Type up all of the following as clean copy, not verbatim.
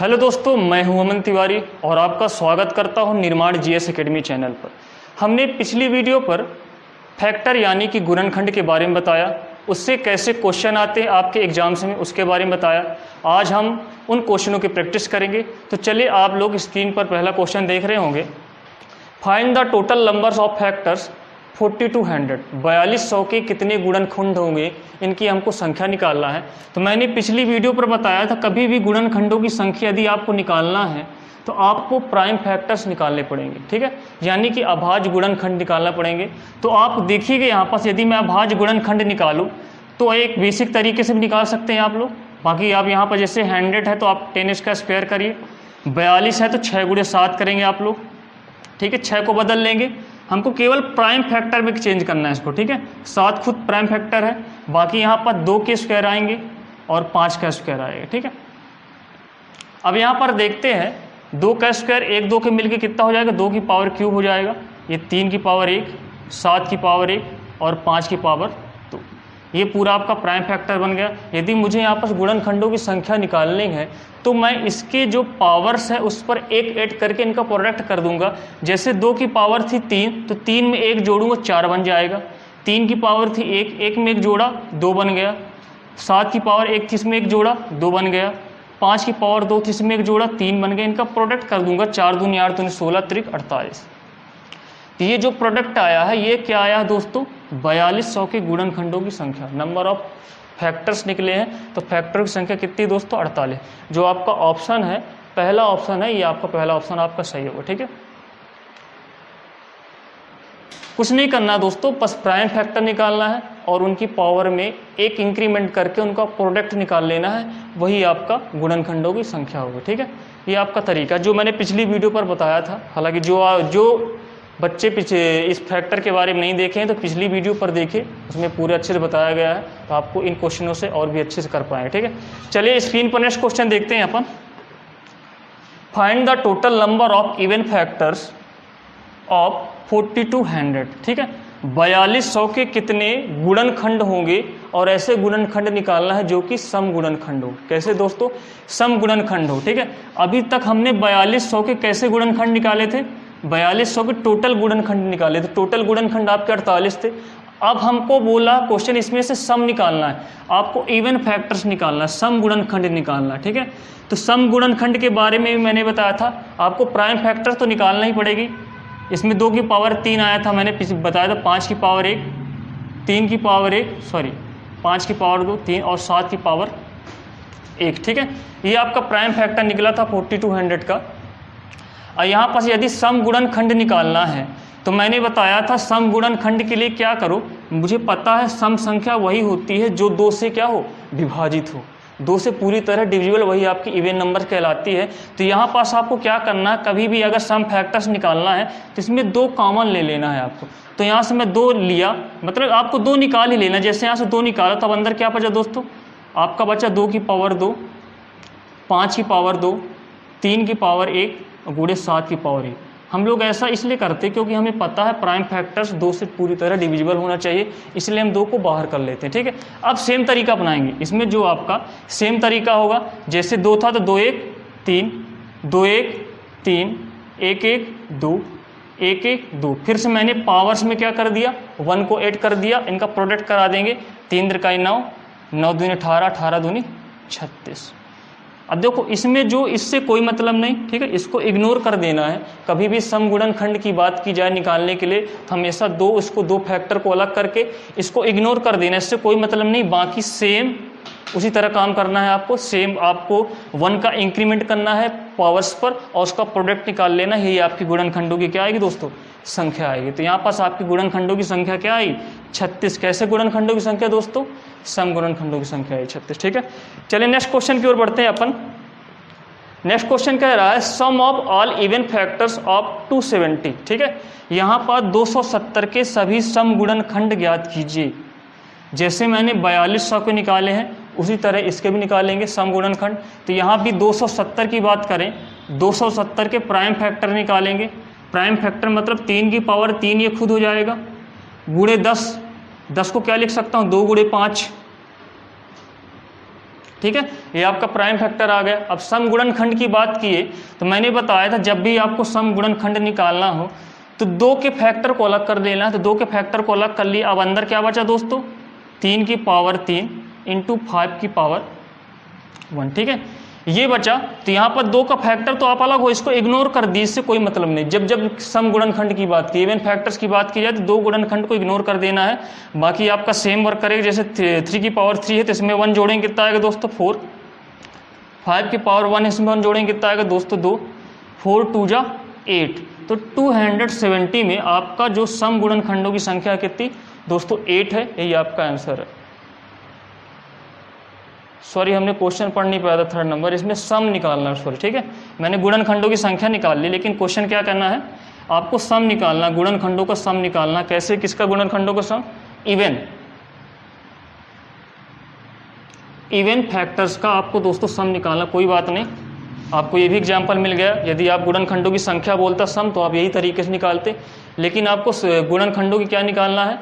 Hello दोस्तों, मैं हूं अमन तिवारी और आपका स्वागत करता हूं निर्माण जीएस एकेडमी चैनल पर। हमने पिछली वीडियो पर फैक्टर यानी कि गुणनखंड के बारे में बताया, उससे कैसे क्वेश्चन आते हैं आपके एग्जाम्स में उसके बारे में बताया। आज हम उन क्वेश्चनों की प्रैक्टिस करेंगे। तो चलिए, आप लोग स्क्रीन पर पहला क्वेश्चन देख रहे होंगे। Find the total numbers of factors 4200, 4200 के कितने गुणनखंड होंगे, इनकी हमको संख्या निकालना है। तो मैंने पिछली वीडियो पर बताया था, कभी भी गुणनखंडों की संख्या यदि आपको निकालना है तो आपको प्राइम फैक्टर्स निकालने पड़ेंगे, ठीक है, यानी कि अभाज्य गुणनखंड निकालना पड़ेंगे। तो आप देखिएगा यहाँ पास, यदि मैं अभाज्य गुणनखंड निकालूँ तो एक बेसिक तरीके से भी निकाल सकते हैं आप लोग। बाकी आप यहाँ पर जैसे 100 है तो आप 10 इसका स्क्वायर करिए, 42 है तो 6 गुणे 7 करेंगे आप लोग, ठीक है। 6 को बदल लेंगे, हमको केवल प्राइम फैक्टर में चेंज करना है इसको, ठीक है। 7 खुद प्राइम फैक्टर है, बाकी यहाँ पर 2 के स्क्वायर आएंगे और 5 का स्क्वायर आएगा, ठीक है। अब यहाँ पर देखते हैं 2 का स्क्वायर 1 2 के मिलके कितना हो जाएगा, 2 की पावर क्यूब हो जाएगा, ये 3 की पावर 1, 7 की पावर 1 और 5 की पावर 2। ये पूरा आपका प्राइम फैक्टर बन गया। यदि मुझे यहाँ पर गुणनखंडों की संख्या निकालनी है तो मैं इसके जो पावर्स है उस पर 1 ऐड करके इनका प्रोडक्ट कर दूंगा। जैसे 2 की पावर थी 3, तो 3 में 1 जोड़ूंगा 4 बन जाएगा। 3 की पावर थी 1, 1 में 1 जोड़ा 2 बन गया। 7 की पावर 1 थी, इसमें 1 जोड़ा 2 बन गया। 5 की पावर 2 थी, इसमें 1 जोड़ा 3 बन गया। इनका प्रोडक्ट कर दूंगा, 4 दूनी 8 दूनी 16 त्रिक 48। ये जो प्रोडक्ट आया है ये क्या आया है दोस्तों, 4200 के गुणनखंडों की संख्या, नंबर ऑफ फैक्टर्स निकले हैं। तो फैक्टर की संख्या कितनी दोस्तों, 48। जो आपका ऑप्शन है, पहला ऑप्शन है, ये आपका पहला ऑप्शन आपका सही होगा, ठीक है। कुछ नहीं करना दोस्तों, बस प्राइम फैक्टर निकालना है और उनकी पावर में 1 इंक्रीमेंट करके उनका प्रोडक्ट निकाल लेना है, वही आपका गुणनखंडों की संख्या होगी, ठीक है। ये आपका तरीका जो मैंने पिछली वीडियो पर बताया था। हालांकि जो बच्चे पीछे इस फैक्टर के बारे में नहीं देखे हैं तो पिछली वीडियो पर देखें, उसमें पूरे अच्छे से बताया गया है, तो आपको इन क्वेश्चनों से और भी अच्छे से कर पाएंगे, ठीक है। चलिए स्क्रीन पर नेक्स्ट क्वेश्चन देखते हैं अपन। Find the total number of even factors of 4200, ठीक है। 4200 के कितने गुणनखंड होंगे और ऐसे गुणनखंड निकालना है जो कि सम गुणनखंड हो। कैसे दोस्तों, सम गुणनखंड हो, ठीक है। अभी तक हमने 4200 के कैसे गुणनखंड निकाले थे, 4200 के टोटल गुणनखंड निकाले थे। टोटल गुणनखंड आपके 48 थे। अब हमको बोला क्वेश्चन इसमें से सम निकालना है, आपको इवन फैक्टर्स निकालना है, सम गुणनखंड निकालना है, ठीक है। तो सम गुणनखंड के बारे में भी मैंने बताया था, आपको प्राइम फैक्टर तो निकालना ही पड़ेगी। इसमें 2 की पावर 3 आया था, मैंने बताया था 5 की पावर 1, 3 की पावर 1 सॉरी 5 की पावर 2, 3 और 7 की पावर 1, ठीक है। ये आपका प्राइम फैक्टर निकला था 4200 का। और यहाँ पास यदि सम गुणनखंड निकालना है तो मैंने बताया था सम गुणनखंड के लिए क्या करो, मुझे पता है सम संख्या वही होती है जो 2 से क्या हो, विभाजित हो। 2 से पूरी तरह डिविजिबल, वही आपकी इवन नंबर कहलाती है। तो यहाँ पास आपको क्या करना है, कभी भी अगर सम फैक्टर्स निकालना है तो इसमें 2 कॉमन ले लेना है आपको। तो यहाँ से मैं 2 लिया, मतलब आपको 2 निकाल ही लेना। जैसे यहाँ से 2 निकाला तब अंदर क्या बचा दोस्तों, आपका बचा 2 की पावर 2, 5 की पावर 2, 3 की पावर 1 गुणे 7 की पावर 1। हम लोग ऐसा इसलिए करते क्योंकि हमें पता है प्राइम फैक्टर्स 2 से पूरी तरह डिविजिबल होना चाहिए, इसलिए हम 2 को बाहर कर लेते हैं, ठीक है। अब सेम तरीका अपनाएंगे, इसमें जो आपका सेम तरीका होगा, जैसे 2 था तो 2 1 3, 2 1 3, 1 1 2, 1 1 2। फिर से मैंने पावर्स में क्या कर दिया, 1 को ऐड कर दिया, इनका प्रोडक्ट करा देंगे। 3 त्रिकाई 9, 9 दूनी 18, 18 दूनी 36। अब देखो इसमें जो इससे कोई मतलब नहीं, ठीक है, इसको इग्नोर कर देना है। कभी भी सम गुणनखंड की बात की जाए निकालने के लिए हमेशा इसको 2 फैक्टर को अलग करके इसको इग्नोर कर देना, इससे कोई मतलब नहीं। बाकी सेम उसी तरह काम करना है आपको, सेम आपको 1 का इंक्रीमेंट करना है पावर्स पर और उसका प्रोडक्ट निकाल लेना। यही आपकी गुणनखंडों की क्या आएगी दोस्तों, संख्या आएगी। तो यहाँ पास आपकी गुणनखंडों की संख्या क्या आई, 36। कैसे गुणनखंडों की संख्या दोस्तों, सम गुणनखंडों की संख्या आई 36, ठीक है। चलिए नेक्स्ट क्वेश्चन की ओर बढ़ते हैं अपन। नेक्स्ट क्वेश्चन कह रहा है sum of all even factors of 270, ठीक है। यहाँ पर 270 के सभी सम गुणनखंड ज्ञात कीजिए। जैसे मैंने 4200 को निकाले हैं उसी तरह इसके भी निकालेंगे सम गुणनखंड। तो यहाँ भी 270 की बात करें, 270 के प्राइम फैक्टर निकालेंगे। प्राइम फैक्टर मतलब 3 की पावर 3, ये खुद हो जाएगा, गुणे 10। 10 को क्या लिख सकता हूँ, 2 गुणे 5, ठीक है, ये आपका प्राइम फैक्टर आ गया। अब सम गुणनखंड की बात किए तो मैंने बताया था जब भी आपको सम गुणनखंड निकालना हो तो 2 के फैक्टर को अलग कर देना है। तो 2 के फैक्टर को अलग कर लिया। अब अंदर क्या बचा दोस्तों, 3 की पावर 3 इंटू 5 की पावर 1, ठीक है, ये बचा। तो यहाँ पर 2 का फैक्टर तो आप अलग हो, इसको इग्नोर कर दी, इससे कोई मतलब नहीं। जब जब सम गुणनखंड की बात की, इवन फैक्टर्स की बात की जाए तो 2 गुणनखंड को इग्नोर कर देना है। बाकी आपका सेम वर्क करेगा। जैसे 3 की पावर 3 है तो इसमें 1 जोड़ेंगे कितना आएगा दोस्तों 4, 5 की पावर 1 इसमें 1 जोड़ेंगे कितना आएगा दोस्तों 2, 4 2 जा 8। तो 270 में आपका जो सम गुणनखंडों की संख्या कितनी दोस्तों 8 है। यही आपका आंसर है। सॉरी हमने क्वेश्चन पढ़ नहीं पाया था 3rd नंबर, इसमें सम निकालना है। सॉरी, ठीक है, मैंने गुणनखंडों की संख्या निकाल ली, लेकिन क्वेश्चन क्या करना है आपको, सम निकालना, गुणनखंडों का सम निकालना। कैसे, किसका गुणनखंडों का सम, इवन फैक्टर्स का आपको दोस्तों सम निकालना। कोई बात नहीं, आपको ये भी एग्जाम्पल मिल गया। यदि आप गुणनखंडों की संख्या बोलता सम तो आप यही तरीके से निकालते, लेकिन आपको गुणनखंडों की क्या निकालना है,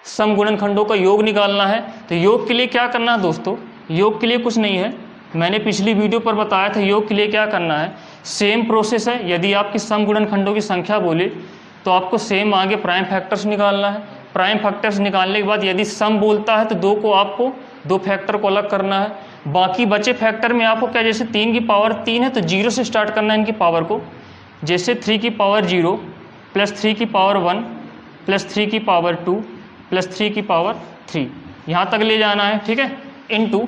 सम गुणनखंडों का योग निकालना है। तो योग के लिए क्या करना है दोस्तों, योग के लिए कुछ नहीं है, मैंने पिछली वीडियो पर बताया था। योग के लिए क्या करना है, सेम प्रोसेस है। यदि आपकी सम गुणनखंडों की संख्या बोले तो आपको सेम आगे प्राइम फैक्टर्स निकालना है। प्राइम फैक्टर्स निकालने के बाद यदि सम बोलता है तो 2 को आपको 2 फैक्टर को अलग करना है। बाकी बचे फैक्टर में आपको क्या, जैसे 3 की पावर 3 है तो 0 से स्टार्ट करना है इनकी पावर को। जैसे 3 की पावर 0 प्लस 3 की पावर 1 प्लस 3 की पावर 2 प्लस 3 की पावर 3, यहाँ तक ले जाना है, ठीक है। इनटू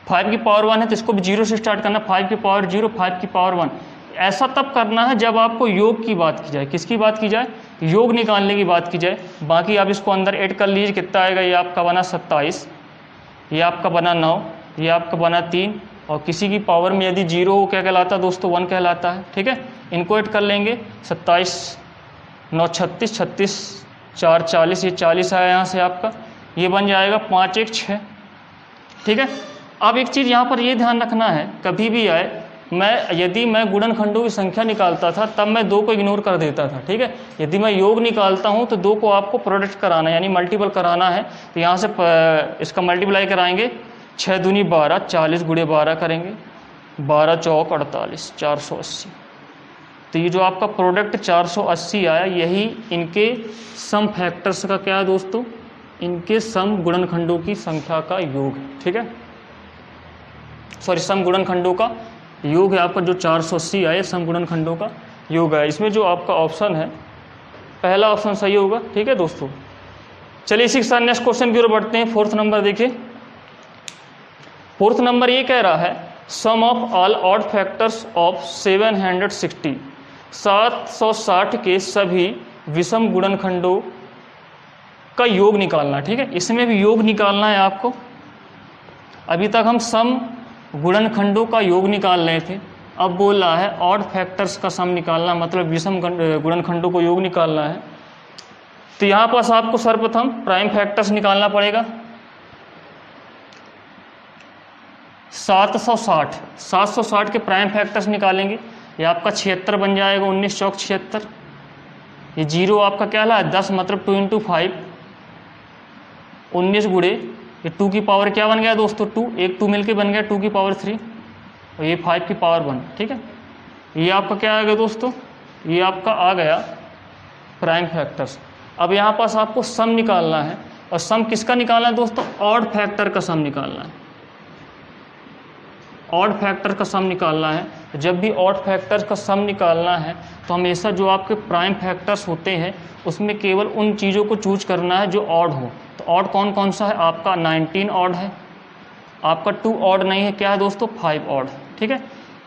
5 की पावर 1 है तो इसको भी 0 से स्टार्ट करना, 5 की पावर 0 5 की पावर 1। ऐसा तब करना है जब आपको योग की बात की जाए। किसकी बात की जाए, योग निकालने की बात की जाए। बाकी आप इसको अंदर ऐड कर लीजिए, कितना आएगा, ये आपका बना 27, ये आपका बना 9, ये आपका बना 3, और किसी की पावर में यदि 0 हो क्या कहलाता है दोस्तों, 1 कहलाता है, ठीक है। इनको ऐड कर लेंगे, 27 9 36, 36 4 40, ये 40 आया यहाँ से आपका, ये बन जाएगा 5 1 6, ठीक है। अब एक चीज़ यहाँ पर ये ध्यान रखना है, कभी भी आए यदि मैं गुणनखंडों की संख्या निकालता था तब मैं 2 को इग्नोर कर देता था, ठीक है। यदि मैं योग निकालता हूँ तो 2 को आपको प्रोडक्ट कराना है, यानी मल्टीपल कराना है। तो यहाँ से इसका मल्टीप्लाई कराएंगे, 6 दूनी 12, 40 गुणे 12 करेंगे, 12 चौक 48, 480। तो ये जो आपका प्रोडक्ट 480 आया, यही इनके सम फैक्टर्स का क्या है दोस्तों, इनके सम गुणनखंडों की संख्या का योग है, ठीक है। सॉरी, सम गुणनखंडों का योग है आपका, जो 480 आए सम गुणनखंडों का योग है। इसमें जो आपका ऑप्शन है पहला ऑप्शन सही होगा, ठीक है दोस्तों। चलिए इसी के साथ नेक्स्ट क्वेश्चन की ओर बढ़ते हैं। 4th नंबर देखिए, 4th नंबर ये कह रहा है sum of all odd factors of 760, 760 के सभी विषम गुणनखंडों का योग निकालना, ठीक है। इसमें भी योग निकालना है आपको। अभी तक हम सम गुणनखंडों का योग निकाल रहे थे, अब बोल रहा है ऑड फैक्टर्स का सम निकालना, मतलब विषम गुणनखंडों को योग निकालना है। तो यहाँ पास आपको सर्वप्रथम प्राइम फैक्टर्स निकालना पड़ेगा। 760 के प्राइम फैक्टर्स निकालेंगे, ये आपका 76 बन जाएगा, 19 चौक 76। ये 0 आपका क्या है 10, मतलब 2 × 5, 19 गुणे ये 2 की पावर क्या बन गया दोस्तों 2, एक 2 मिलके बन गया 2 की पावर 3, और ये 5 की पावर 1, ठीक है। ये आपका क्या आ गया दोस्तों, ये आपका आ गया प्राइम फैक्टर्स। अब यहाँ पास आपको सम निकालना है, और सम किसका निकालना है दोस्तों, ऑड फैक्टर का सम निकालना है। ऑड फैक्टर का सम निकालना है। जब भी ऑड फैक्टर्स का सम निकालना है तो हमेशा जो आपके प्राइम फैक्टर्स होते हैं उसमें केवल उन चीज़ों को चूज करना है जो ऑड हो। तो ऑड कौन कौन सा है, आपका 19 ऑड है, आपका 2 ऑड नहीं है, क्या है दोस्तों 5 ऑड, ठीक है।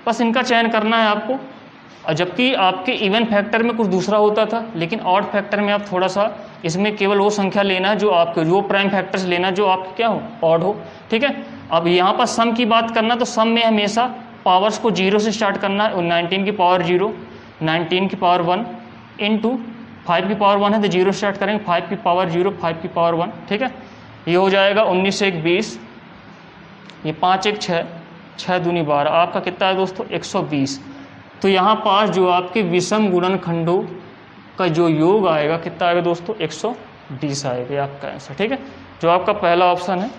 बस इनका चयन करना है आपको। और जबकि आपके इवन फैक्टर में कुछ दूसरा होता था, लेकिन ऑड फैक्टर में आप थोड़ा सा इसमें केवल वो संख्या लेना है जो आपके, जो प्राइम फैक्टर्स लेना है जो आपके क्या हो, ऑड हो, ठीक है। अब यहाँ पर सम की बात करना, तो सम में हमेशा पावर्स को 0 से स्टार्ट करना है। 19 की पावर 0, 19 की पावर 1 इंटू 5 की पावर 1 है तो 0 स्टार्ट करेंगे, 5 की पावर 0, 5 की पावर 1, ठीक है। ये हो जाएगा 19 1 20, ये 5 1 6, 6 दूनी 12, आपका कितना है दोस्तों 120। तो यहाँ पास जो आपके विषम गुणनखंडों का जो योग आएगा कितना आएगा दोस्तों 120 आएगा आपका आंसर, ठीक है। जो आपका पहला ऑप्शन है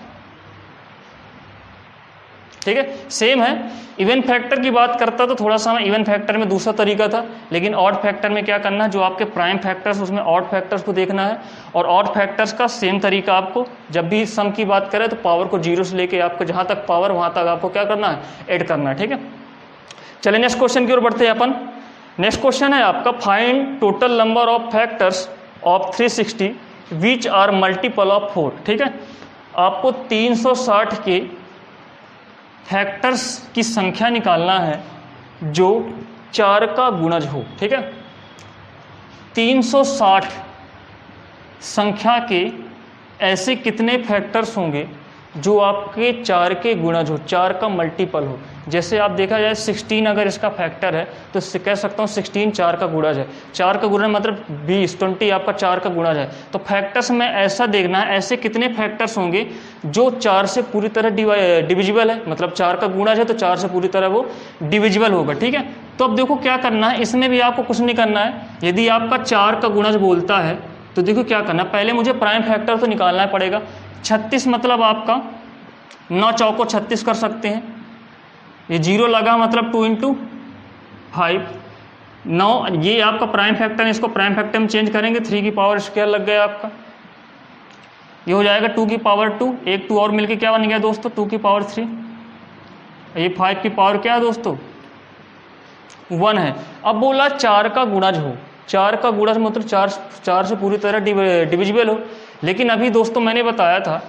ठीक है, सेम है। इवन फैक्टर की बात करता तो थोड़ा सा इवन फैक्टर में दूसरा तरीका था, लेकिन ऑड फैक्टर में क्या करना है, जो आपके प्राइम फैक्टर्स उसमें ऑड फैक्टर्स को देखना है, और ऑड फैक्टर्स का सेम तरीका आपको जब भी सम की बात करें तो पावर को जीरो से लेके आपको जहाँ तक पावर वहाँ तक आपको क्या करना है, ऐड करना है। ठीक है, चलिए नेक्स्ट क्वेश्चन की ओर बढ़ते हैं अपन। नेक्स्ट क्वेश्चन है आपका, find total number of factors of 360 which are multiple of 4। ठीक है, आपको 360 के फैक्टर्स की संख्या निकालना है जो 4 का गुणज हो। ठीक है, 360 संख्या के ऐसे कितने फैक्टर्स होंगे जो आपके 4 के गुणज हो, 4 का मल्टीपल हो। जैसे आप देखा जाए 16 अगर इसका फैक्टर है तो कह सकता हूँ 16 4 का गुणज है, 4 का गुणज मतलब 20 आपका 4 का गुणज है। तो फैक्टर्स में ऐसा देखना है ऐसे कितने फैक्टर्स होंगे जो 4 से पूरी तरह डिविजिबल है, मतलब 4 का गुणज है तो 4 से पूरी तरह वो डिविजिबल होगा। ठीक है, तो अब देखो क्या करना है, इसमें भी आपको कुछ नहीं करना है। यदि आपका 4 का गुणज बोलता है तो देखो क्या करना है, पहले मुझे प्राइम फैक्टर तो निकालना पड़ेगा। 36 मतलब आपका 9 चौको 36 कर सकते हैं, ये 0 लगा मतलब 2 × 5 9, ये आपका प्राइम फैक्टर है, इसको प्राइम फैक्टर में चेंज करेंगे 3 की पावर स्क्वायर लग गया आपका, ये हो जाएगा 2 की पावर 2, एक 2 और मिलके क्या बन गया दोस्तों 2 की पावर 3, ये 5 की पावर क्या है दोस्तों 1 है। अब बोला 4 का गुणज हो, 4 का गुणज मतलब 4 से पूरी तरह डिविजिबल हो। लेकिन अभी दोस्तों मैंने बताया था,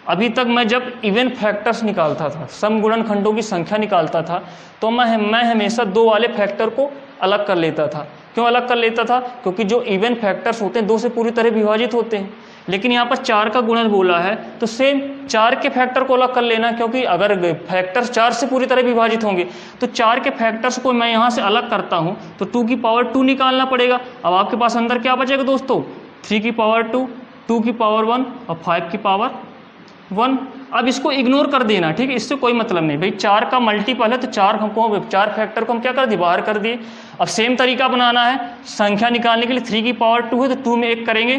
अभी तक मैं जब इवन फैक्टर्स निकालता था, सम गुणनखंडों की संख्या निकालता था, तो मैं हमेशा 2 वाले फैक्टर को अलग कर लेता था। क्यों अलग कर लेता था, क्योंकि जो इवन फैक्टर्स होते हैं 2 से पूरी तरह विभाजित होते हैं। लेकिन यहाँ पर 4 का गुणज बोला है तो सेम 4 के फैक्टर को अलग कर लेना, क्योंकि अगर फैक्टर्स 4 से पूरी तरह विभाजित होंगे तो 4 के फैक्टर्स को मैं यहाँ से अलग करता हूँ तो 2 की पावर 2 निकालना पड़ेगा। अब आपके पास अंदर क्या बचेगा दोस्तों 3 की पावर 2, 2 की पावर 1 और 5 की पावर 1। अब इसको इग्नोर कर देना, ठीक है, इससे कोई मतलब नहीं भाई, 4 का मल्टीपल है तो 4 फैक्टर को हम क्या कर दिए, बाहर कर दिए। अब सेम तरीका बनाना है संख्या निकालने के लिए, 3 की पावर 2 है तो 2 में 1 करेंगे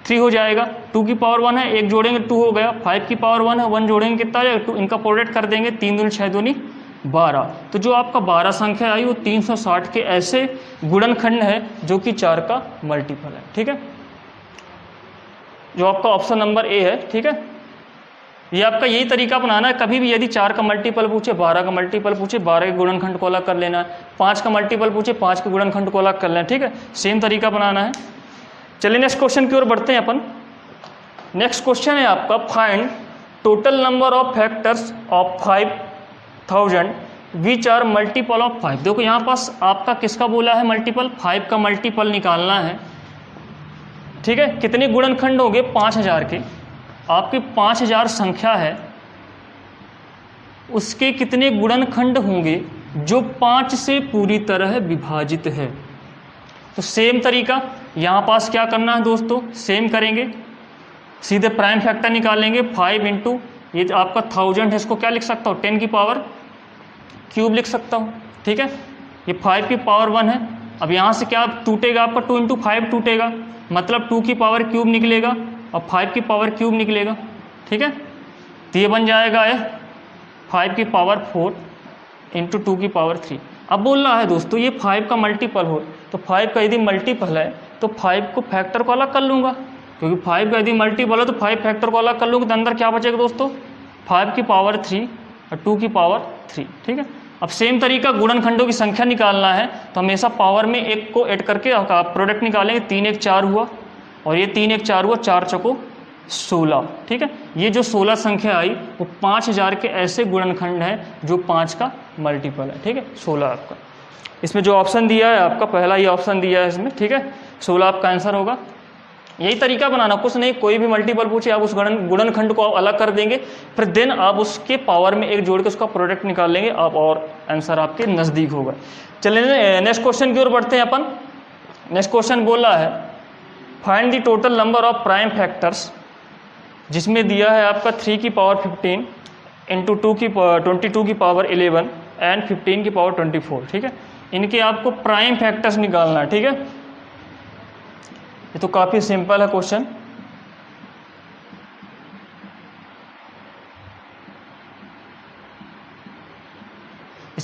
3 हो जाएगा, 2 की पावर 1 है 1 जोड़ेंगे 2 हो गया, 5 की पावर 1 है 1 जोड़ेंगे कितना हो जाएगा 2, इनका प्रोडक्ट कर देंगे 3 दूनी 6 दूनी 12। तो जो आपका 12 संख्या आई वो 360 के ऐसे गुणनखंड है जो कि 4 का मल्टीपल है। ठीक है, जो आपका ऑप्शन नंबर ए है। ठीक है, ये आपका यही तरीका बनाना है, कभी भी यदि 4 का मल्टीपल पूछे 12 का मल्टीपल पूछे 12 के गुणनखंड को अलग कर लेना है, 5 का मल्टीपल पूछे 5 के गुणनखंड को अलग कर लेना। ठीक है, सेम तरीका बनाना है। चलिए नेक्स्ट क्वेश्चन की ओर बढ़ते हैं अपन। नेक्स्ट क्वेश्चन है आपका, find total number of factors of 5000 which are multiple of 5। देखो यहाँ पास आपका किसका बोला है मल्टीपल, 5 का मल्टीपल निकालना है। ठीक है, कितने गुणनखंड होंगे 5000 के, आपकी 5000 संख्या है उसके कितने गुणनखंड होंगे जो 5 से पूरी तरह विभाजित है। तो सेम तरीका यहाँ पास क्या करना है दोस्तों, सेम करेंगे, सीधे प्राइम फैक्टर निकालेंगे 5 × ये आपका 1000 है, इसको क्या लिख सकता हूँ 10 की पावर क्यूब लिख सकता हूँ। ठीक है, ये 5 की पावर 1 है। अब यहाँ से क्या टूटेगा आपका 2 × 5 टूटेगा, मतलब 2 की पावर क्यूब निकलेगा और 5 की पावर क्यूब निकलेगा। ठीक है, तो ये बन जाएगा 5 की पावर 4 × 2 की पावर 3। अब बोल रहा है दोस्तों ये 5 का मल्टीपल हो, तो 5 का यदि मल्टीपल है तो 5 को फैक्टर को अलग कर लूँगा, क्योंकि 5 का यदि मल्टीपल है तो 5 फैक्टर को अलग कर लूँगा तो अंदर क्या बचेगा दोस्तों 5 की पावर 3 और 2 की पावर 3। ठीक है, अब सेम तरीका गुणनखंडों की संख्या निकालना है तो हमेशा पावर में 1 को ऐड करके प्रोडक्ट निकालेंगे, 3 × 1 = 4 हुआ और ये 3 × 1 = 4 हुआ, 4 चौको 16। ठीक है, ये जो 16 संख्या आई वो 5000 के ऐसे गुणनखंड हैं जो 5 का मल्टीपल है। ठीक है, 16 आपका, इसमें जो ऑप्शन दिया है आपका पहला ही ऑप्शन दिया है इसमें। ठीक है, 16 आपका आंसर होगा। यही तरीका बनाना, कुछ नहीं, कोई भी मल्टीपल पूछे आप उस गुणनखंड को अलग कर देंगे, फिर देन आप उसके पावर में 1 जोड़ के उसका प्रोडक्ट निकाल लेंगे आप, और आंसर आपके नज़दीक होगा। चलिए नेक्स्ट क्वेश्चन की ओर बढ़ते हैं अपन। नेक्स्ट क्वेश्चन बोला है, find the total number of prime factors, जिसमें दिया है आपका 3 की पावर 15 × 22 की पावर 11 एंड 15 की पावर 24। ठीक है, इनके आपको प्राइम फैक्टर्स निकालना है। ठीक है, ये तो काफ़ी सिंपल है क्वेश्चन।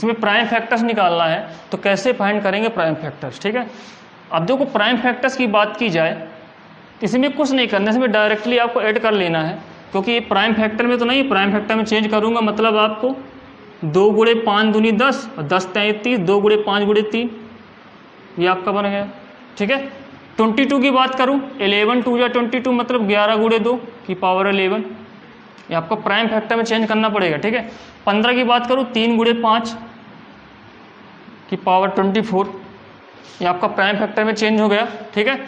इसमें प्राइम फैक्टर्स निकालना है तो कैसे फाइंड करेंगे प्राइम फैक्टर्स, ठीक है। अब देखो प्राइम फैक्टर्स की बात की जाए तो इसमें कुछ नहीं करना, इसमें डायरेक्टली आपको ऐड कर लेना है, क्योंकि ये प्राइम फैक्टर में तो नहीं, प्राइम फैक्टर में चेंज करूँगा मतलब आपको 2 गुणे 5 दूनी 10 और 10 तियां 30, 2 गुणे 5 गुणे 3, ये आपका बन गया, ठीक है। 22 की बात करूँ 11 2 या 22 मतलब 11 गुणे 2 की पावर 11, ये आपको प्राइम फैक्टर में चेंज करना पड़ेगा, ठीक है। 15 की बात करूँ 3 गुणे 5 की पावर 24, ये आपका प्राइम फैक्टर में चेंज हो गया, ठीक है।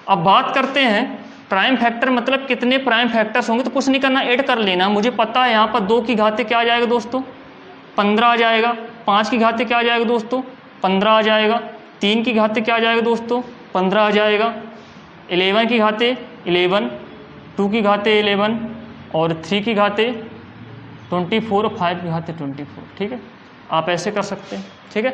अब बात करते हैं प्राइम फैक्टर मतलब कितने प्राइम फैक्टर्स होंगे, तो कुछ नहीं करना, ऐड कर लेना। मुझे पता है यहाँ पर 2 की घाते क्या आ जाएगा दोस्तों 15 आ जाएगा, 5 की घाते क्या आ जाएगा दोस्तों 15 आ जाएगा, 3 की घाते क्या आ जाएगा दोस्तों 15 आ जाएगा, 11 की घाते 11, 2 की घाते 11 और 3 की घाते 24 और 5 की घाते 24, ठीक है। आप ऐसे कर सकते हैं, ठीक है।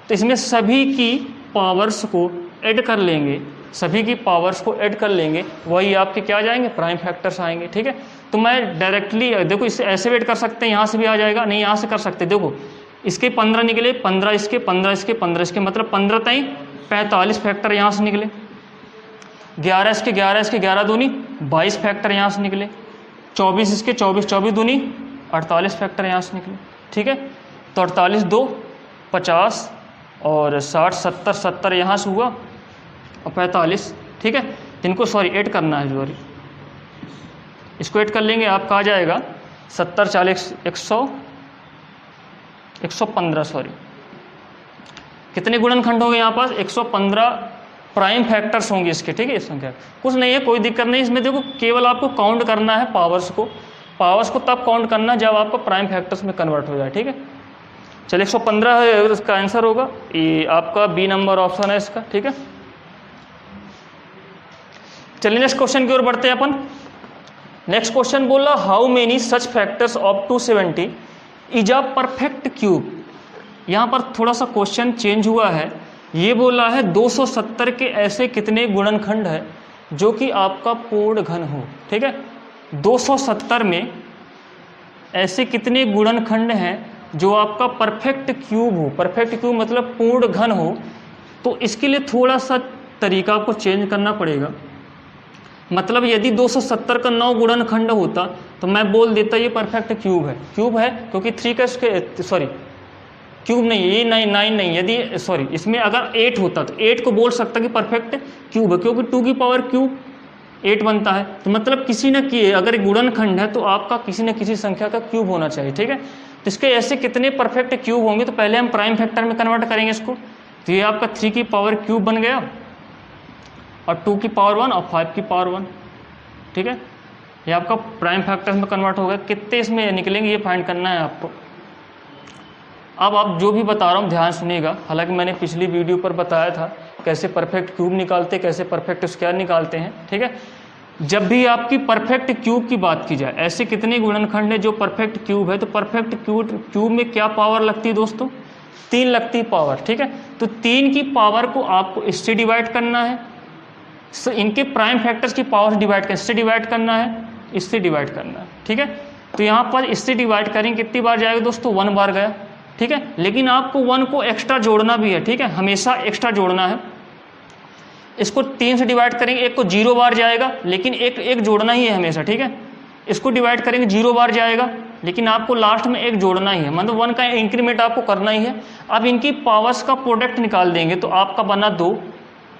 तो इसमें सभी की पावर्स को ऐड कर लेंगे, सभी की पावर्स को ऐड कर लेंगे, वही आपके क्या आ जाएंगे प्राइम फैक्टर्स आएंगे, ठीक है। तो मैं डायरेक्टली देखो इसे ऐसे ऐड कर सकते हैं, यहाँ से भी आ जाएगा, नहीं यहाँ से कर सकते, देखो इसके 15 निकले, 15 इसके, 15 इसके, 15 इसके, मतलब 15 ताई 45 फैक्टर यहाँ से निकले, 11 इसके, 11 इसके, 11 दूनी 22 फैक्टर यहाँ से निकले, 24 इसके, 24 24 दूनी 48 फैक्टर यहाँ से निकले, ठीक है। तो 48 2 50 और 60 70 70 यहाँ से हुआ और 45, ठीक है। इनको सॉरी ऐड करना है, सॉरी इसको ऐड कर लेंगे, आपका आ जाएगा 70 40 100 115, सॉरी कितने गुणनखंड होंगे यहाँ पास 115 प्राइम फैक्टर्स होंगे इसके, ठीक है। इस संख्या कुछ नहीं है, कोई दिक्कत नहीं इसमें। देखो केवल आपको काउंट करना है पावर्स को तब काउंट करना जब आपका प्राइम फैक्टर्स में कन्वर्ट हो जाए, ठीक है। चलिए 115 है इसका आंसर होगा, ये आपका बी नंबर ऑप्शन है इसका, ठीक है। चलिए नेक्स्ट क्वेश्चन की ओर बढ़ते हैं अपन। नेक्स्ट क्वेश्चन बोला how many such factors of 270 is a perfect cube. यहाँ पर थोड़ा सा क्वेश्चन चेंज हुआ है, ये बोला है 270 के ऐसे कितने गुणनखंड है जो कि आपका पूर्ण घन हो, ठीक है। 270 में ऐसे कितने गुणनखंड हैं जो आपका परफेक्ट क्यूब हो, परफेक्ट क्यूब मतलब पूर्ण घन हो। तो इसके लिए थोड़ा सा तरीका आपको चेंज करना पड़ेगा। मतलब यदि 270 का 9 गुणनखंड होता तो मैं बोल देता ये परफेक्ट क्यूब है क्योंकि 3 का सॉरी क्यूब नहीं, ये 9 नहीं, यदि सॉरी इसमें अगर 8 होता तो 8 को बोल सकता कि परफेक्ट क्यूब है, क्योंकि 2 की पावर क्यूब 8 बनता है। तो मतलब किसी न किसी अगर गुणनखंड है तो आपका किसी न किसी संख्या का क्यूब होना चाहिए, ठीक है। तो इसके ऐसे कितने परफेक्ट क्यूब होंगे, तो पहले हम प्राइम फैक्टर में कन्वर्ट करेंगे इसको। तो ये आपका 3 की पावर क्यूब बन गया और 2 की पावर 1 और 5 की पावर 1, ठीक है। ये आपका प्राइम फैक्टर में कन्वर्ट हो गया। कितने इसमें निकलेंगे ये फाइंड करना है आपको। अब आप जो भी बता रहा हूँ ध्यान सुनिएगा, हालांकि मैंने पिछली वीडियो पर बताया था कैसे परफेक्ट क्यूब निकालते, कैसे परफेक्ट स्क्वायर निकालते हैं, ठीक है। जब भी आपकी परफेक्ट क्यूब की बात की जाए, ऐसे कितने गुणनखंड है जो परफेक्ट क्यूब है, तो परफेक्ट क्यूब में क्या पावर लगती है दोस्तों 3 लगती है पावर, ठीक है। तो 3 की पावर को आपको इससे डिवाइड करना है, इनके प्राइम फैक्टर्स की पावर डिवाइड करना, इससे डिवाइड करना है, इससे डिवाइड करना है, ठीक है। तो यहाँ पर इससे डिवाइड करेंगे कितनी बार जाएगा दोस्तों 1 बार गया, ठीक है। लेकिन आपको 1 को एक्स्ट्रा जोड़ना भी है, ठीक है, हमेशा एक्स्ट्रा जोड़ना है। इसको 3 से डिवाइड करेंगे, एक को 0 बार जाएगा लेकिन एक जोड़ना ही है हमेशा, ठीक है। इसको डिवाइड करेंगे 0 बार जाएगा लेकिन आपको लास्ट में एक जोड़ना ही है, मतलब 1 का इंक्रीमेंट आपको करना ही है। अब इनकी पावर्स का प्रोडक्ट निकाल देंगे तो आपका बना 2,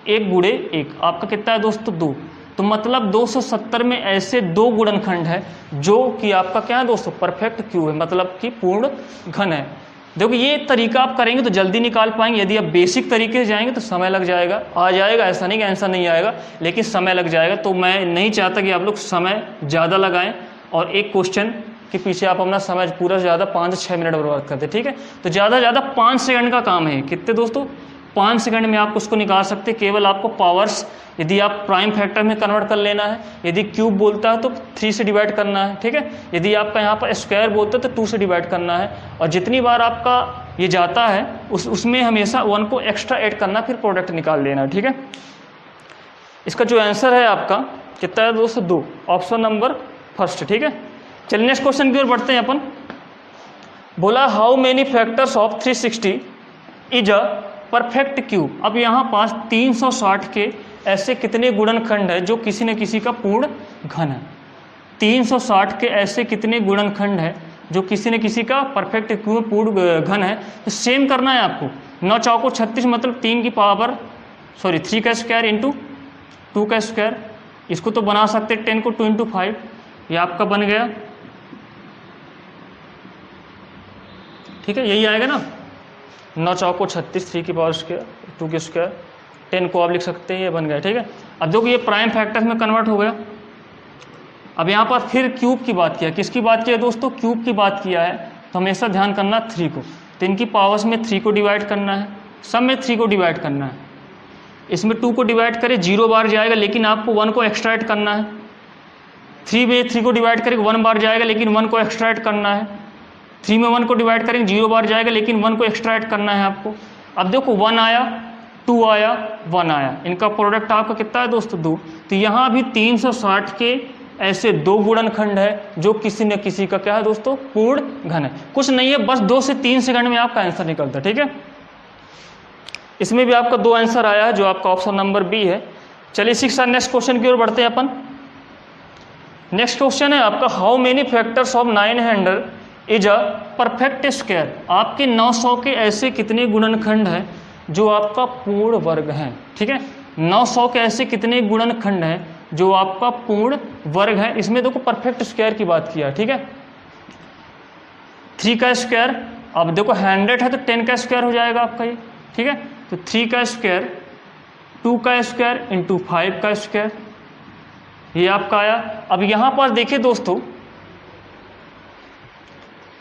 1 गुणे 1, आपका कितना है दोस्तों 2। तो मतलब 270 में ऐसे 2 गुणनखंड है जो कि आपका क्या है दोस्तों परफेक्ट क्यूब है, मतलब कि पूर्ण घन है। देखो ये तरीका आप करेंगे तो जल्दी निकाल पाएंगे, यदि आप बेसिक तरीके से जाएंगे तो समय लग जाएगा। आ जाएगा, ऐसा नहीं कि आंसर नहीं आएगा, लेकिन समय लग जाएगा। तो मैं नहीं चाहता कि आप लोग समय ज़्यादा लगाएं और एक क्वेश्चन के पीछे आप अपना समय पूरा ज़्यादा 5 से 6 मिनट बर्बाद करते, ठीक है। तो ज़्यादा ज़्यादा 5 सेकंड का काम है, कितने दोस्तों 5 सेकंड में आप उसको निकाल सकते। केवल आपको पावर्स यदि आप प्राइम फैक्टर में कन्वर्ट कर लेना है, यदि क्यूब बोलता है तो 3 से डिवाइड करना है, ठीक है। यदि आपका यहाँ पर स्क्वायर बोलता है तो 2 से डिवाइड करना है, और जितनी बार आपका ये जाता है उसमें हमेशा 1 को एक्स्ट्रा ऐड करना, फिर प्रोडक्ट निकाल लेना, ठीक है। इसका जो आंसर है आपका कितना है दोस्तों 2, ऑप्शन नंबर फर्स्ट, ठीक है। चलिए नेक्स्ट क्वेश्चन की ओर बढ़ते हैं अपन। बोला how many factors of 360 is a perfect cube. अब यहाँ पास 360 के ऐसे कितने गुणनखंड है जो किसी न किसी का पूर्ण घन है। 360 के ऐसे कितने गुणनखंड है जो किसी न किसी का परफेक्ट क्यूब पूर्ण घन है। तो सेम करना है आपको, 9 चौको 36 मतलब 3 का स्क्वायर इंटू 2 का स्क्वायर। इसको तो बना सकते 10 को 2 इंटू 5, ये आपका बन गया। ठीक है, यही आएगा ना, 9 चौको 36, 3 की पावर स्क्वायर 2 के स्क्वायर, 10 को आप लिख सकते हैं, ये बन गया। ठीक है, अब देखो ये प्राइम फैक्टर्स में कन्वर्ट हो गया। अब यहाँ पर फिर क्यूब की बात किया, किसकी बात किया दोस्तों, क्यूब की बात किया है। तो हमेशा ध्यान करना 3 को, 3 की पावर्स में 3 को डिवाइड करना है, सब में 3 को डिवाइड करना है। इसमें 2 को डिवाइड करें 0 बार जाएगा, लेकिन आपको 1 को एक्सट्रैक्ट करना है। 3 में 3 को डिवाइड करेंगे 1 बार जाएगा, लेकिन 1 को एक्सट्रैक्ट करना है। 3 में 1 को डिवाइड करेंगे 0 बार जाएगा, लेकिन 1 को एक्सट्रैक्ट करना है आपको। अब देखो 1 आया, 2 आया, 1 आया, इनका प्रोडक्ट आपका कितना है दोस्तों, 2। तो यहाँ भी 360 के ऐसे 2 गुणनखंड है जो किसी न किसी का क्या है दोस्तों, पूर्ण घन है। कुछ नहीं है, बस 2 से 3 सेकंड में आपका आंसर निकलता है। ठीक है, इसमें भी आपका 2 आंसर आया है जो आपका ऑप्शन नंबर बी है। चलिए इसी के साथ नेक्स्ट क्वेश्चन की ओर बढ़ते हैं अपन। नेक्स्ट क्वेश्चन है आपका how many factors of 900 is a perfect square. आपके 900 के ऐसे कितने गुणनखंड हैं जो आपका पूर्ण वर्ग है। ठीक है, 900 के ऐसे कितने गुणनखंड हैं जो आपका पूर्ण वर्ग है। इसमें देखो परफेक्ट स्क्वायर की बात किया। ठीक है, 3 का स्क्वायर, अब देखो 100 है तो 10 का स्क्वायर हो जाएगा आपका ये। ठीक है, तो 3 का स्क्वायर, 2 का स्क्वायर इंटू 5 का स्क्वायर, ये आपका आया। अब यहाँ पास देखिए दोस्तों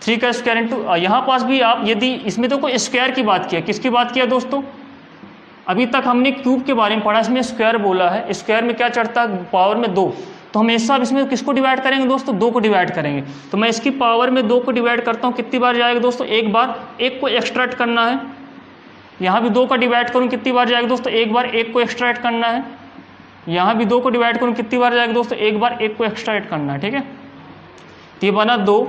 3 का स्क्वायर इंटू, यहाँ पास भी आप यदि इसमें तो कोई स्क्वायर की बात किया, किसकी बात किया दोस्तों, अभी तक हमने क्यूब के बारे में पढ़ा, इसमें स्क्वायर बोला है। स्क्वायर में क्या चढ़ता है, पावर में 2। तो हमेशा अब इसमें किसको डिवाइड करेंगे दोस्तों, 2 को डिवाइड करेंगे। तो मैं इसकी पावर में 2 को डिवाइड करता हूँ, कितनी बार जाएगा दोस्तों, 1 बार। 1 को एक्सट्रैक्ट करना है, यहाँ भी 2 का डिवाइड करूँ कितनी बार जाएगा दोस्तों, 1 बार। 1 को एक्सट्रैक्ट करना है, यहाँ भी 2 को डिवाइड करूँ कितनी बार जाएगा दोस्तों, 1 बार। 1 को एक्सट्रैक्ट करना है। ठीक है, तो ये बना 2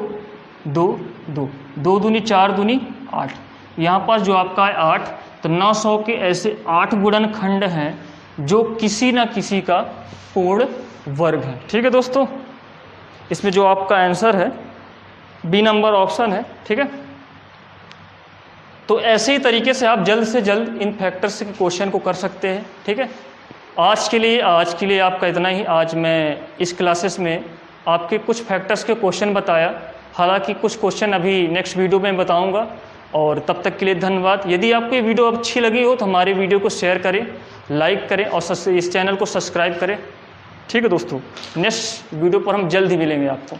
2 2 2 दूनी 4 दूनी 8, यहाँ पास जो आपका है 8। तो 900 के ऐसे 8 गुणनखंड हैं जो किसी न किसी का पूर्ण वर्ग है। ठीक है दोस्तों, इसमें जो आपका आंसर है बी नंबर ऑप्शन है। ठीक है, तो ऐसे ही तरीके से आप जल्द से जल्द इन फैक्टर्स के क्वेश्चन को कर सकते हैं। ठीक है, आज के लिए आपका इतना ही। आज मैं इस क्लासेस में आपके कुछ फैक्टर्स के क्वेश्चन बताया, हालांकि कुछ क्वेश्चन अभी नेक्स्ट वीडियो में बताऊंगा। और तब तक के लिए धन्यवाद। यदि आपको ये वीडियो अच्छी लगी हो तो हमारे वीडियो को शेयर करें, लाइक करें और इस चैनल को सब्सक्राइब करें। ठीक है दोस्तों, नेक्स्ट वीडियो पर हम जल्द ही मिलेंगे आपको।